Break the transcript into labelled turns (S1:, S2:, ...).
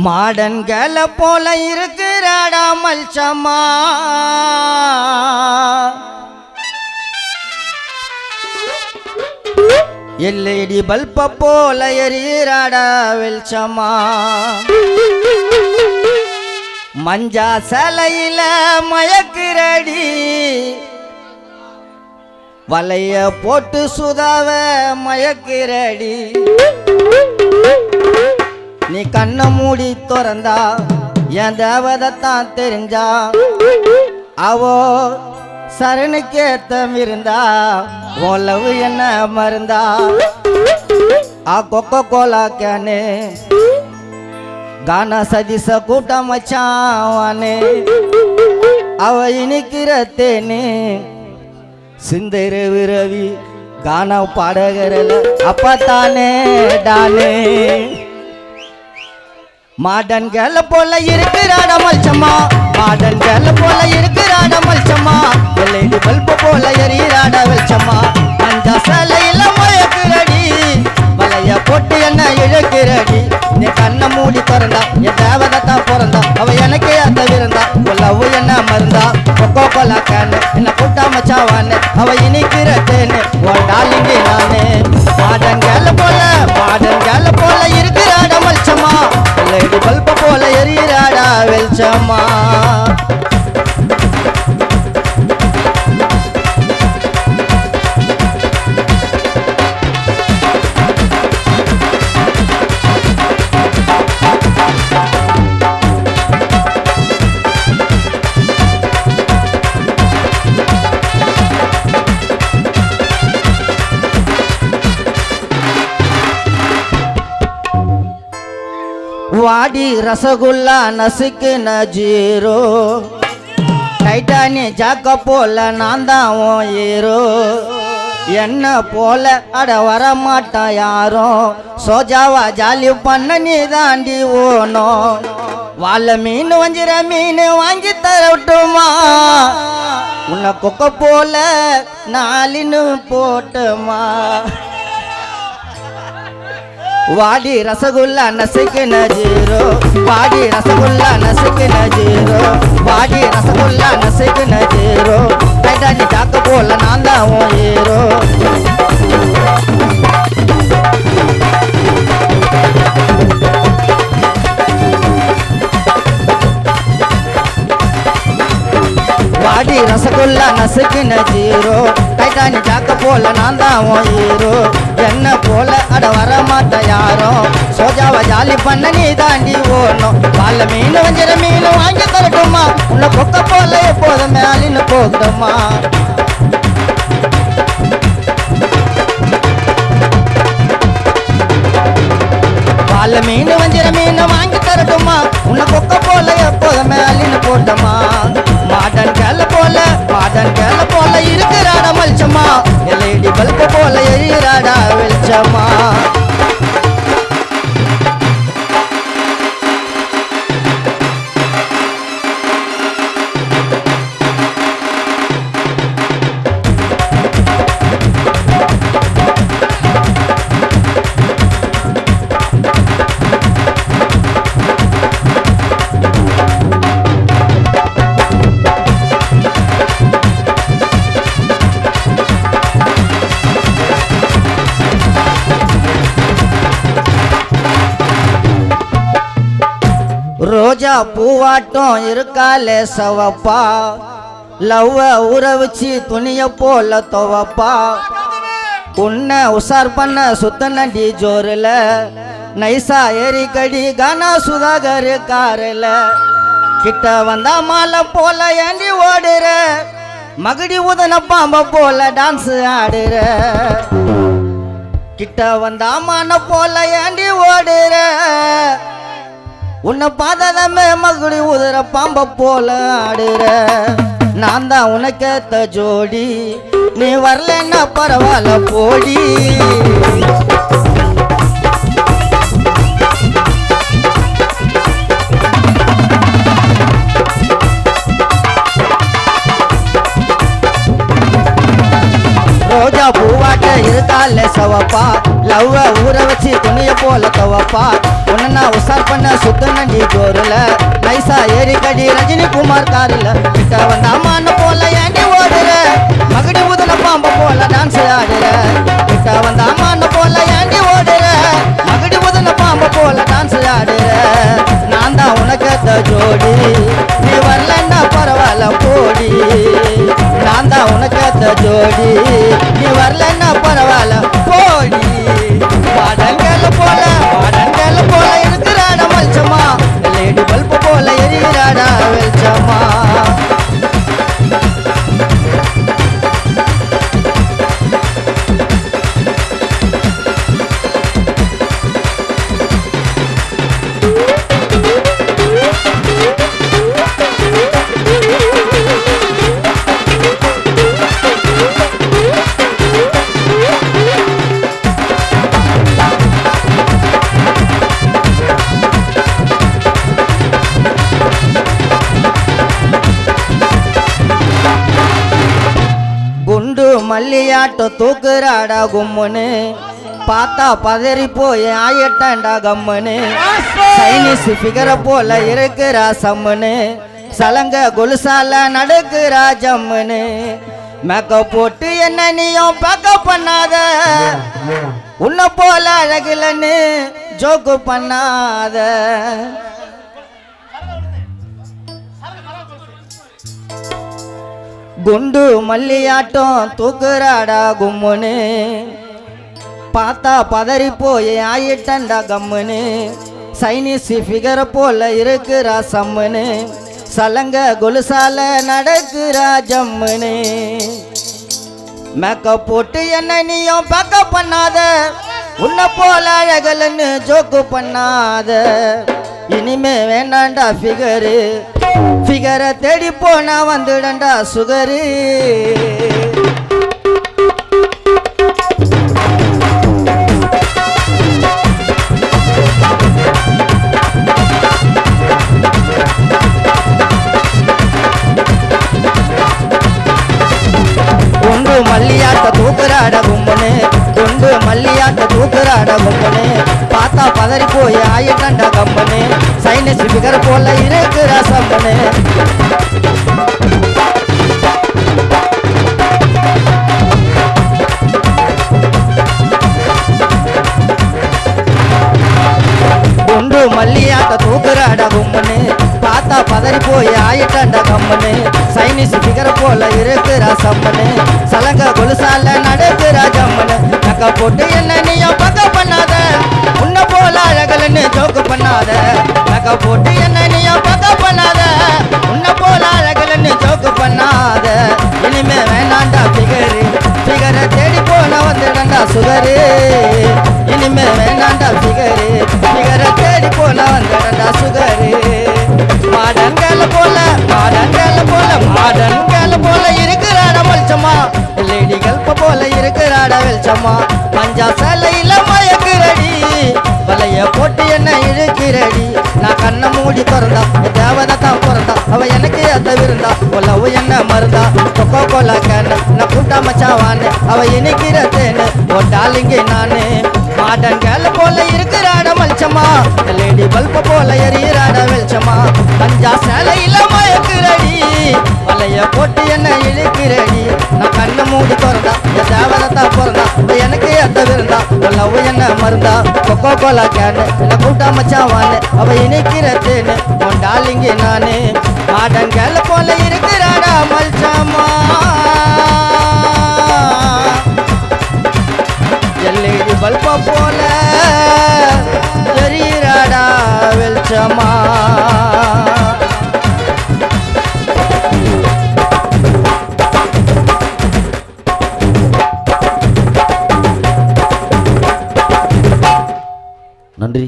S1: மாடன்களை போல இருக்கிறாடா மல்சம்மா, எல்இடி பல்ப போல எரியிறாடா வெளிச்சம்மா. மஞ்சா சலையில மயக்கிறடி, வலைய போட்டு சுதாவ மயக்கிறடி. நீ கண்ணை மூடி திறந்தா என் தேவதைத்தான் தெரிஞ்சா, அவோ சரணுக்கேத்த இருந்தா ஓலவு என்ன மருந்தா. கொக்கோ கோலா கேனே கானா சதிச கூட்டம் வச்சானே, அவ இனிக்கிற தேனே சிந்தரு விரவி கானா பாடகரல அப்பத்தானே டானே. மாடன்களை போல இருக்கிறாட மல்சம்மா, மாடன்களை போல இருக்கிறாட மல்சம்மா, எல்இடி பல்பு போல எரியிறாட வெளிச்சம்மா. மஞ்சா சலையில மயக்கிறடி, வலைய போட்டு என்ன இழுக்கிறடி. நீ கண்ணை மூடி திறந்தா என் தேவதைத்தான் பிறந்தா, அவ எனக்கே அந்த விருந்தா லவ் என்ன மருந்தா. கொக்கோ கோலா கேனு என்ன கூட்டா மச்சாவானே, அவ இனிக்கிற தேனு ஓ டார்லிங்கே நானே. மாடன்களை போல மாடன்களை போல இருக்கிறாட மல்சம்மா, எல்இடி பல்ப போல எரியிறாடா வெளிச்சம்மா. வாடி ரசகுல்லா நசுக்குன ஜீரோ, டைட்டானி ஜாக்க போல நான் தான் உன் ஹீரோ. என்ன போல அட வரமாட்டா யாரும், சோஜாவா ஜாலி பண்ண நீ தாண்டி ஓணும். வாழ மீன் வஞ்சிர மீன் வாங்கி தரட்டுமா, உன்னை கொக்க போல நாளின்னு போட்டுமா. வாடி ரசகுல்லா நசுக்குன ஜீரோ, வாடி ரசகுல்லா நசுக்குன ஜீரோ, வாடி ரசகுல்லா நசுக்குன ஜீரோ. டைட்டானி ஜாக்க போல நான் தான் உன் ஹீரோ. வாடி ரசகுல்லா நசுக்குன ஜீரோ, டைட்டானி ஜாக்க போல நான் தான் உன் ஹீரோ. என்ன போல அட வரமாட்ட யாரும், சோஜாவை ஜாலி பண்ண நீ தாண்டி ஓணும். வாழ மீன் வஞ்சிர மீன் வாங்கி தரட்டுமா, உன்னை கொக்க போல எப்போதும் மேலின்னு போகட்டுமா. வாழ மீன் வஞ்சிர மீன் வாங்கி தரட்டுமா, உன்னை கொக்க போல எப்போதும் மேலின்னு போட்டமா. மாடன்களை போல மாடன்களை போல இருக்கிறாட மல்சம்மா, எல்இடி பல்பு போல எரியிறாடா வெளிச்சம்மா. ரோஜா பூவாட்டம் இருக்காலே சவப்பா, லவ்வ ஊற வச்சு துணிய போல துவப்பா. உன்னை உசார் பண்ண சுத்தனண்டி ஜோருல, நைசா ஏறி கடி கானா சுதாகர் காருல. கிட்ட வந்தா மாலை போல ஏண்டி ஓடுற, மகடி உதன பாம்ப போல டான்ஸ் ஆடுற. கிட்ட வந்தா மான போல ஏண்டி ஓடுற, உன்னை பாதமே மகுடி உதற பாம்ப போல ஆடுற. நான் தான் உனக்கேத்த ஜோடி, நீ வரலன்னா பரவாயில்ல போடி. ரோஜா பூவாட்ட இருக்கால சவப்பா, லவ்வ ஊற வச்சு துணிய போல தவப்பா உன்னை நான் உசார் பண்ண சுத்த நண்டி ஜோருல நைசா ஏறி கடி ரஜினி குமார் காரில் கிட்ட வந்த அம்மான போல ஏண்டி ஓடுற மகடி ஊதுன பாம்ப போல டான்ஸ் ஆடுற கிட்ட வந்த அம்மான போல ஏண்டி ஓடுற மகடி ஊதுன பாம்ப போல டான்ஸ் ஆடுற நான் தான் உனக்கு ஜோடி நீ வரலன்னா பரவாயில்ல போடி நான் தான் உனக்கு ஜோடி நீ வரலன்னா பரவாயில்ல போடி பாடல்கள் போல இருக்கிறாட மல்ச்சமா லேடி பல்பு போல எரியிறாடா வெளிச்சமா குண்டு மல்லியாட்டோ தூக்குறாடா கும்முன்னு பார்த்தா பதறி போய் ஆயட்டாண்டா கம்முன்னு சைனீஸ் ஃபிகரை போல இருக்கிறா சம்முன்னு சலங்க கொலுசால நடக்குறா ஜம்முன்னு மேக்கப் போட்டு என்ன நீயும் பேக்கப் பண்ணாத உன்னை போல அழகிலன்னு ஜோக்கு பண்ணாத குண்டு மல்லியாட்டம் தூக்குறாடா கும்முன்னு பார்த்தா பதறி போய் ஆயிட்டண்டா கம்முன்னு சைனீஸ் ஃபிகரை போல இருக்கிறா சம்முன்னு சலங்க கொலுசால நடக்குறா ஜம்முன்னு மேக்கப் போட்டு என்ன நீயும் பேக்கப் பண்ணாத உன்னை போல அழகலன்னு ஜோக்கு பண்ணாத இனிமே வேண்டாண்டா ஃபிகரை தேடி போனா வந்துடண்டா சுகரு குண்டு மல்லியாட்ட தூக்குறாட கும்பனு குண்டு மல்லியாட்ட தூக்குறாட கும்பனு பார்த்தா பதறி போய் ஆயிட்டண்டா கம்பனு சைனஸ் ஃபிகர் போல இருக்கிற சம்பனு குண்டு மல்லியாட்ட தூக்குறாட கும்பனு பார்த்தா பதறி போய் ஆயிட்டண்டா கம்பனு சைனீஸ் ஃபிகர் போல இருக்கிற சம்பனு சலங்க கொலுசால நடக்குற ஜம்மனு நக்கா போட்டு என்ன நீயும் பக்க பண்ணாத உன்னை போல அழகலன்னு ஜோக்கு பண்ணாத நக்கா போட்டு என்ன நீயும் பக்க பண்ணாத உன்னை போல அழகலன்னு ஜோக்கு பண்ணாத இனிமே வேணாண்டா ஃபிகரை தேடி போன வந்துடண்டா சுகரு இனிமே வேணாண்டா ஃபிகரை தேடி போன வந்துடண்டா சுகரு மாடன்கள போல இருக்கிறாட மல்ச்சமா லேடிகள் போல இருக்கிறாட வெளிச்சமா மஞ்சா சேலையில மயக்குறடி வலைய போட்டு என்ன இழுக்கிறடி நான் கண்ணை மூடி திறந்தா தேவதை தான் பிறந்தா அவ எனக்கு எத்த விருந்தா உலவு என்ன மருந்தா கொக்கோ கோலா கேன்னு நான் கூட்டா மச்சாவான்னு அவ இனிக்கிற தேன்னு ஓட்டாலிங்க நானு மாடன்கள போல இருக்கிறாட மல்ச்சமா லேடி பல்பு போல எரியிறாட வெளிச்சமா மஞ்சா சேலையில மயக்குறடி வலைய போட்டு என்ன இழுக்கிறடி நான் கண்ணை மூடி திறந்தா தேவதை பிறந்தா எனக்கு எத்த விருந்தா உலவு என்ன மருந்தா கொக்கோ கோலா கேன்னு என்ன கூட்டா மச்சாவான்னு அவ இனிக்கிற தேன்னு கொண்டாலிங்க நானு மாடன்கள போல இருக்கிறாடா மல்ச்சமா எல்இடி பல்ப போல எரியிறாடா வெளிச்சமா நன்றி.